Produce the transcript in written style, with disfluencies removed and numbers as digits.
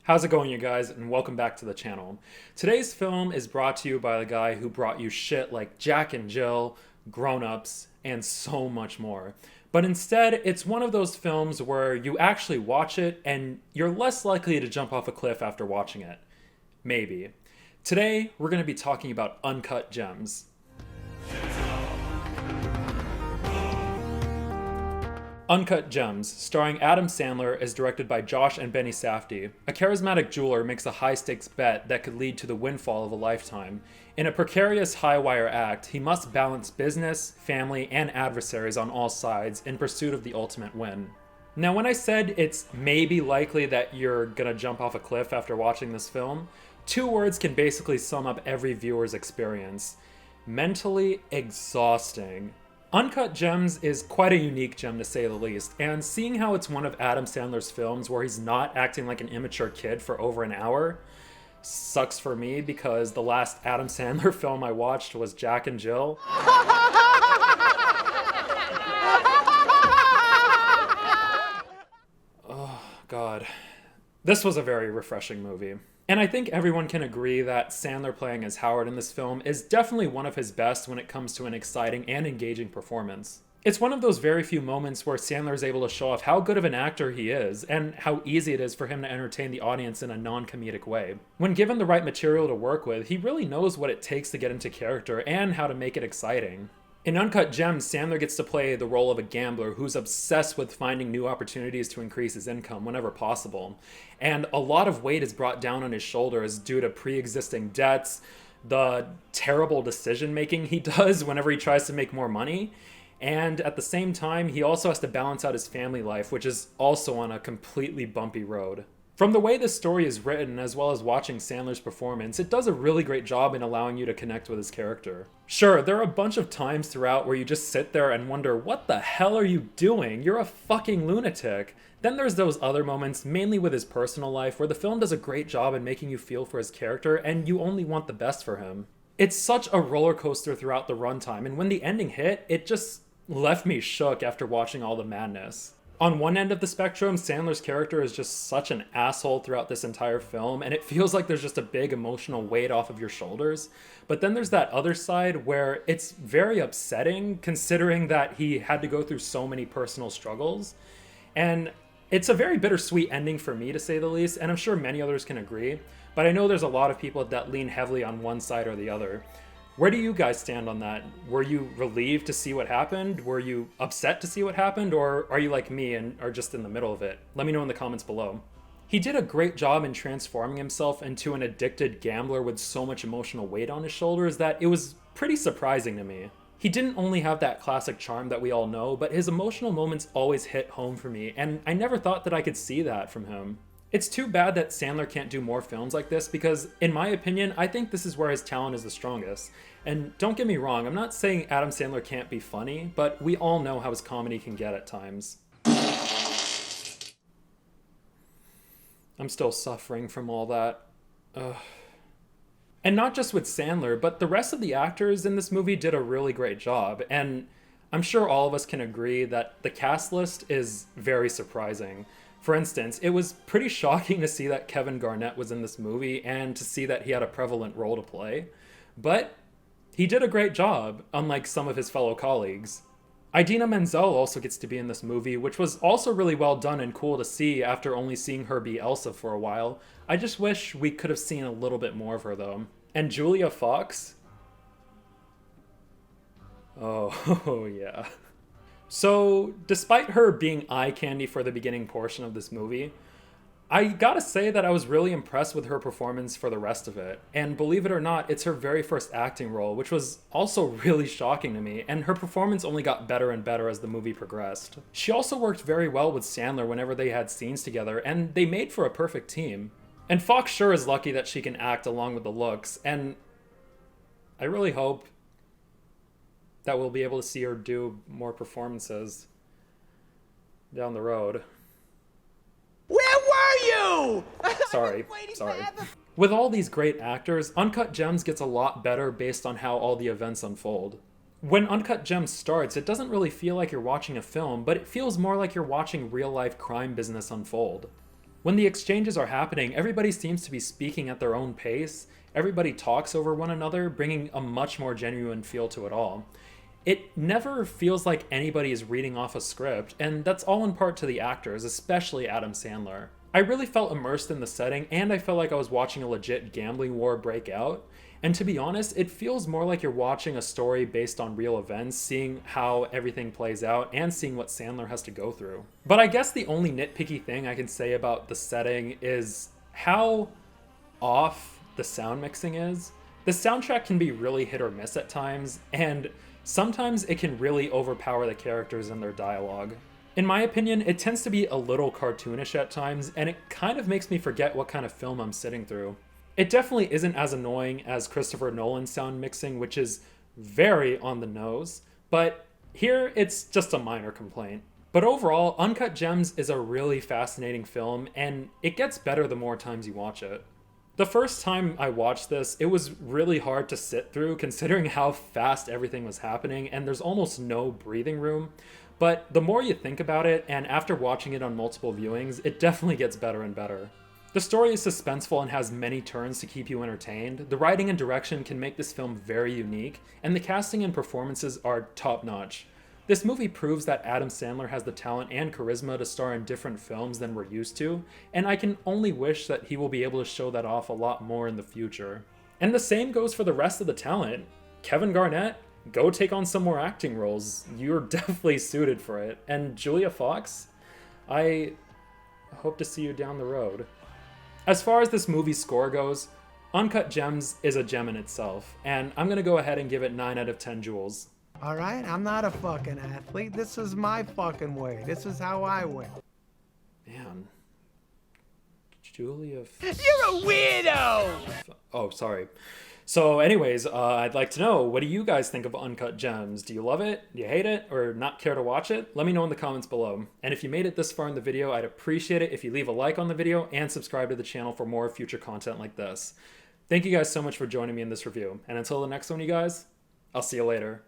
How's it going, you guys, and welcome back to the channel. Today's film is brought to you by the guy who brought you shit like Jack and Jill, Grown Ups, and so much more. But instead, it's one of those films where you actually watch it and you're less likely to jump off a cliff after watching it. Maybe. Today, we're going to be talking about Uncut Gems. Uncut Gems, starring Adam Sandler, is directed by Josh and Benny Safdie. A charismatic jeweler makes a high-stakes bet that could lead to the windfall of a lifetime. In a precarious high-wire act, he must balance business, family, and adversaries on all sides in pursuit of the ultimate win. Now, when I said it's maybe likely that you're gonna jump off a cliff after watching this film, two words can basically sum up every viewer's experience. Mentally exhausting. Uncut Gems is quite a unique gem to say the least, and seeing how it's one of Adam Sandler's films where he's not acting like an immature kid for over an hour sucks for me because the last Adam Sandler film I watched was Jack and Jill. Oh, God. This was a very refreshing movie. And I think everyone can agree that Sandler playing as Howard in this film is definitely one of his best when it comes to an exciting and engaging performance. It's one of those very few moments where Sandler is able to show off how good of an actor he is, and how easy it is for him to entertain the audience in a non-comedic way. When given the right material to work with, he really knows what it takes to get into character and how to make it exciting. In Uncut Gems, Sandler gets to play the role of a gambler who's obsessed with finding new opportunities to increase his income whenever possible. And a lot of weight is brought down on his shoulders due to pre-existing debts, the terrible decision-making he does whenever he tries to make more money, and at the same time, he also has to balance out his family life, which is also on a completely bumpy road. From the way this story is written, as well as watching Sandler's performance, it does a really great job in allowing you to connect with his character. Sure, there are a bunch of times throughout where you just sit there and wonder, what the hell are you doing? You're a fucking lunatic. Then there's those other moments, mainly with his personal life, where the film does a great job in making you feel for his character and you only want the best for him. It's such a roller coaster throughout the runtime, and when the ending hit, it just left me shook after watching all the madness. On one end of the spectrum, Sandler's character is just such an asshole throughout this entire film, and it feels like there's just a big emotional weight off of your shoulders. But then there's that other side where it's very upsetting, considering that he had to go through so many personal struggles. And it's a very bittersweet ending for me, to say the least, and I'm sure many others can agree. But I know there's a lot of people that lean heavily on one side or the other. Where do you guys stand on that? Were you relieved to see what happened? Were you upset to see what happened? Or are you like me and are just in the middle of it? Let me know in the comments below. He did a great job in transforming himself into an addicted gambler with so much emotional weight on his shoulders that it was pretty surprising to me. He didn't only have that classic charm that we all know, but his emotional moments always hit home for me, and I never thought that I could see that from him. It's too bad that Sandler can't do more films like this because, in my opinion, I think this is where his talent is the strongest. And don't get me wrong, I'm not saying Adam Sandler can't be funny, but we all know how his comedy can get at times. I'm still suffering from all that. Ugh. And not just with Sandler, but the rest of the actors in this movie did a really great job, and I'm sure all of us can agree that the cast list is very surprising. For instance, it was pretty shocking to see that Kevin Garnett was in this movie and to see that he had a prevalent role to play. But he did a great job, unlike some of his fellow colleagues. Idina Menzel also gets to be in this movie, which was also really well done and cool to see after only seeing her be Elsa for a while. I just wish we could have seen a little bit more of her though. And Julia Fox? Oh, yeah. So, despite her being eye candy for the beginning portion of this movie, I gotta say that I was really impressed with her performance for the rest of it. And believe it or not, it's her very first acting role, which was also really shocking to me, and her performance only got better and better as the movie progressed. She also worked very well with Sandler whenever they had scenes together, and they made for a perfect team. And Fox sure is lucky that she can act along with the looks, and I really hope that we'll be able to see her do more performances down the road. Where were you? Sorry. With all these great actors, Uncut Gems gets a lot better based on how all the events unfold. When Uncut Gems starts, it doesn't really feel like you're watching a film, but it feels more like you're watching real-life crime business unfold. When the exchanges are happening, everybody seems to be speaking at their own pace. Everybody talks over one another, bringing a much more genuine feel to it all. It never feels like anybody is reading off a script, and that's all in part to the actors, especially Adam Sandler. I really felt immersed in the setting, and I felt like I was watching a legit gambling war break out. And to be honest, it feels more like you're watching a story based on real events, seeing how everything plays out, and seeing what Sandler has to go through. But I guess the only nitpicky thing I can say about the setting is how off the sound mixing is. The soundtrack can be really hit or miss at times, and sometimes it can really overpower the characters and their dialogue. In my opinion, it tends to be a little cartoonish at times, and it kind of makes me forget what kind of film I'm sitting through. It definitely isn't as annoying as Christopher Nolan's sound mixing, which is very on the nose, but here it's just a minor complaint. But overall, Uncut Gems is a really fascinating film, and it gets better the more times you watch it. The first time I watched this, it was really hard to sit through considering how fast everything was happening, and there's almost no breathing room. But the more you think about it, and after watching it on multiple viewings, it definitely gets better and better. The story is suspenseful and has many turns to keep you entertained. The writing and direction can make this film very unique, and the casting and performances are top-notch. This movie proves that Adam Sandler has the talent and charisma to star in different films than we're used to, and I can only wish that he will be able to show that off a lot more in the future. And the same goes for the rest of the talent. Kevin Garnett, go take on some more acting roles. You're definitely suited for it. And Julia Fox, I hope to see you down the road. As far as this movie's score goes, Uncut Gems is a gem in itself, and I'm gonna go ahead and give it 9 out of 10 jewels. All right, I'm not a fucking athlete. This is my fucking way. This is how I win. Man. Julia... You're a weirdo! Oh, sorry. So anyways, I'd like to know, what do you guys think of Uncut Gems? Do you love it? Do you hate it? Or not care to watch it? Let me know in the comments below. And if you made it this far in the video, I'd appreciate it if you leave a like on the video and subscribe to the channel for more future content like this. Thank you guys so much for joining me in this review. And until the next one, you guys, I'll see you later.